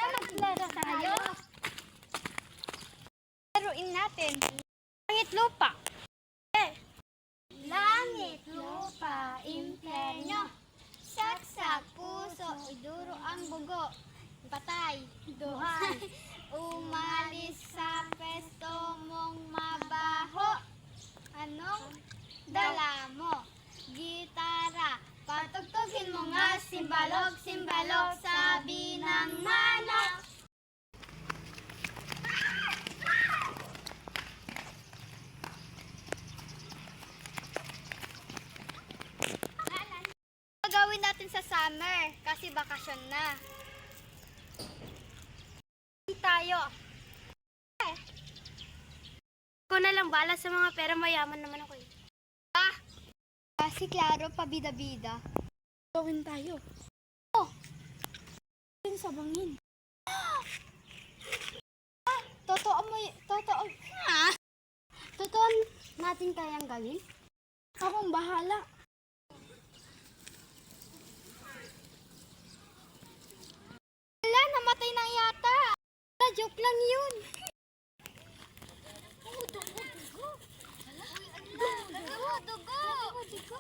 Maglaro tayo. Laruin natin. Langit lupa. Langit, lupa, impyerno. Saksak, puso, iduro ang bugo. Patay, duhan. Umalis sa pesto mong mabaho. Anong dala mo? Gitara. Patugtugin mo nga, simbalog, simbalog, sabi ng manok. Gagawin natin sa summer kasi bakasyon na. Hindi tayo. Ako na lang bala sa mga pera, mayaman naman ako eh. Kasi klaro, pabida-bida. Gawin tayo. Oh! Yung sabangin. Totoo mo Totoo natin kayang gawin? Akong bahala. Wala, namatay na yata. Joke lang yun. Dugo.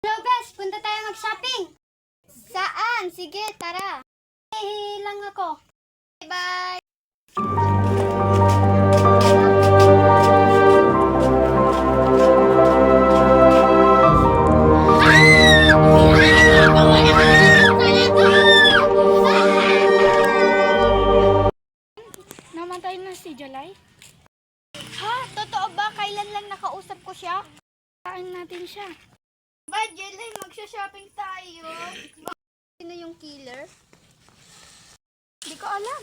Hello, Bes. Punta tayo mag-shopping. Saan? Sige, tara. Lang ako. Bye. Namatay na si Jalay. Ha? Totoo ba? Kailan lang nakausap ko siya? Kain natin siya. Ba, Jelay, magsha-shopping tayo. Sino yung killer? Hindi ko alam.